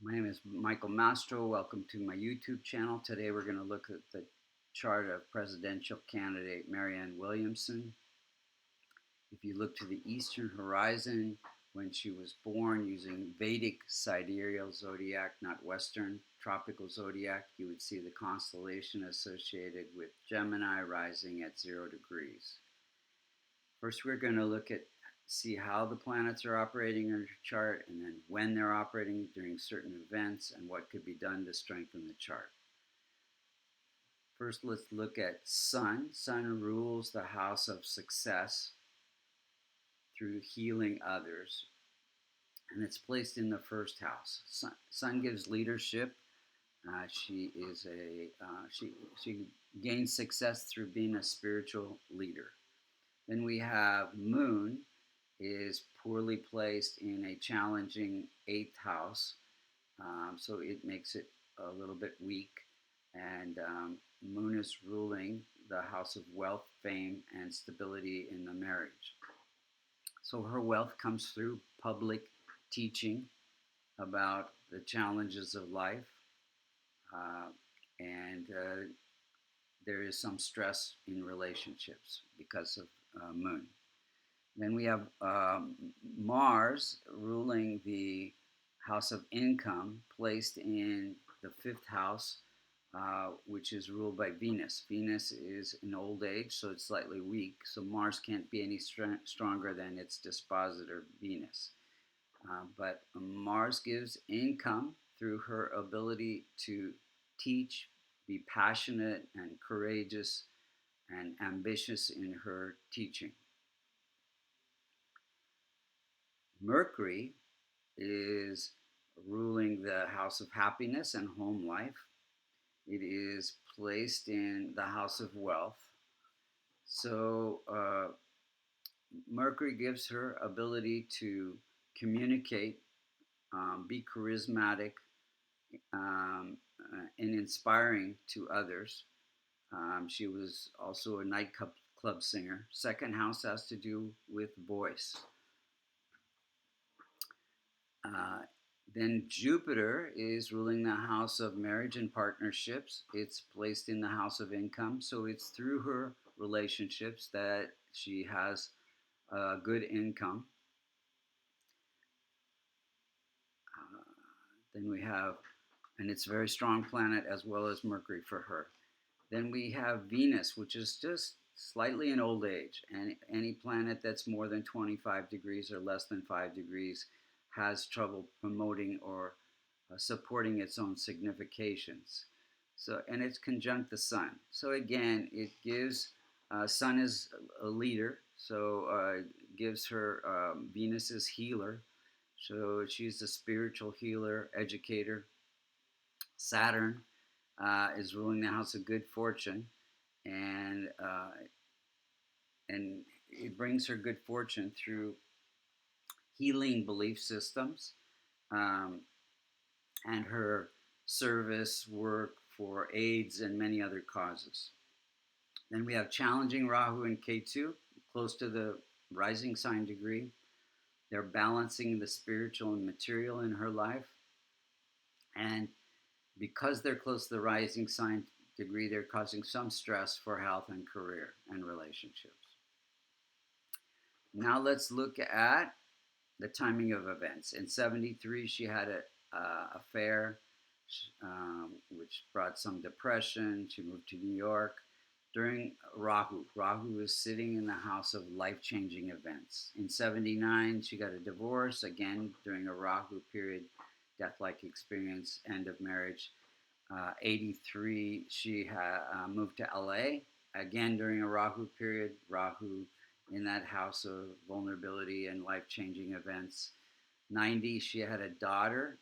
My name is Michael Mastro. Welcome to my YouTube channel. Today we're going to look at the chart of presidential candidate Marianne Williamson. If you look to the eastern horizon when she was born using Vedic sidereal zodiac, not Western tropical zodiac, you would see the constellation associated with Gemini rising at 0 degrees. First, we're going to see how the planets are operating in your chart, and then when they're operating during certain events, and what could be done to strengthen the chart. First, let's look at Sun. Sun rules the house of success through healing others, and it's placed in the first house. Sun gives leadership. She gains success through being a spiritual leader. Then we have Moon is poorly placed in a challenging 8th house, so it makes it a little bit weak. And Moon is ruling the house of wealth, fame, and stability in the marriage. So her wealth comes through public teaching about the challenges of life, and there is some stress in relationships because of Moon. Then we have Mars ruling the house of income, placed in the 5th house, which is ruled by Venus. Venus is in old age, so it's slightly weak. So Mars can't be any stronger than its dispositor, Venus. But Mars gives income through her ability to teach, be passionate and courageous and ambitious in her teaching. Mercury is ruling the house of happiness and home life. It is placed in the house of wealth. So Mercury gives her ability to communicate, be charismatic, and inspiring to others. She was also a nightclub singer. Second house has to do with voice. Then Jupiter is ruling the house of marriage and partnerships. It's placed in the house of income, so it's through her relationships that she has good income. Then we have, and it's a very strong planet as well as Mercury for her. Then we have Venus, which is just slightly in old age, and any planet that's more than 25 degrees or less than 5 degrees has trouble promoting or supporting its own significations. So, and it's conjunct the Sun. So again, it gives Sun is a leader, so gives her Venus is healer. So she's a spiritual healer, educator. Saturn is ruling the house of good fortune, and it brings her good fortune through healing belief systems, and her service work for AIDS and many other causes. Then we have challenging Rahu and Ketu, close to the rising sign degree. They're balancing the spiritual and material in her life. And because they're close to the rising sign degree, they're causing some stress for health and career and relationships. Now let's look at the timing of events. In 73, she had an affair, which brought some depression. She moved to New York. During Rahu is sitting in the house of life-changing events. In 79, she got a divorce, again during a Rahu period, death-like experience, end of marriage. 83, she moved to LA, again during a Rahu period, Rahu in that house of vulnerability and life-changing events. 90, she had a daughter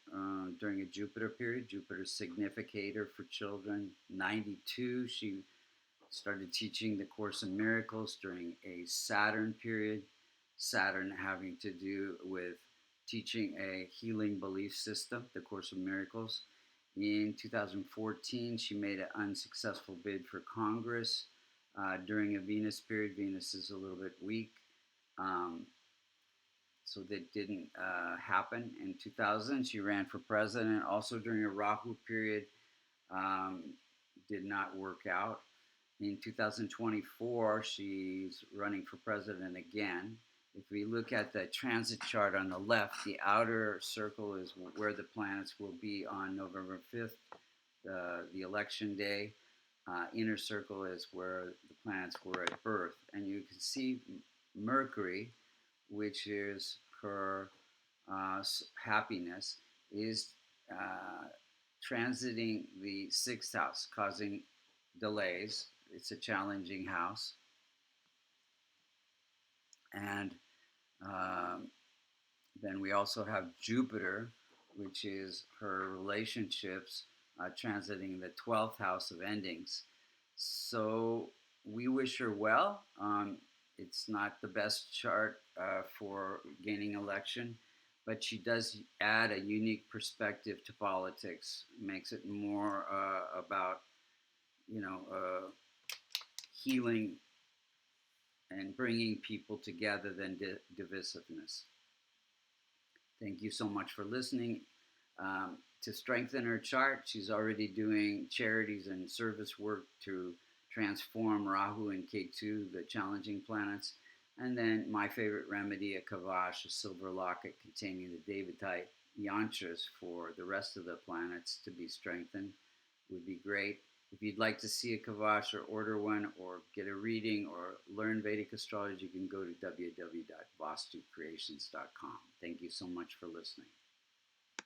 during a Jupiter period, Jupiter's significator for children. 92, she started teaching the Course in Miracles during a Saturn period, Saturn having to do with teaching a healing belief system, the Course in Miracles. In 2014, she made an unsuccessful bid for Congress during a Venus period. Venus is a little bit weak. so that didn't happen. In 2000, she ran for president, also during a Rahu period. Um, did not work out. In 2024, she's running for president again. If we look at the transit chart on the left, the outer circle is where the planets will be on November 5th, the election day. Inner circle is where the planets were at birth. And you can see Mercury, which is her happiness, is transiting the sixth house, causing delays. It's a challenging house. And then we also have Jupiter, which is her relationships, transiting the 12th house of endings. So we wish her well. It's not the best chart for gaining election, but she does add a unique perspective to politics, makes it more about, healing and bringing people together than divisiveness. Thank you so much for listening. To strengthen her chart, she's already doing charities and service work to transform Rahu and Ketu, the challenging planets. And then my favorite remedy, a kavash, a silver locket containing the Devatite yantras for the rest of the planets to be strengthened, would be great. If you'd like to see a kavash or order one or get a reading or learn Vedic astrology, you can go to www.vastucreations.com. Thank you so much for listening.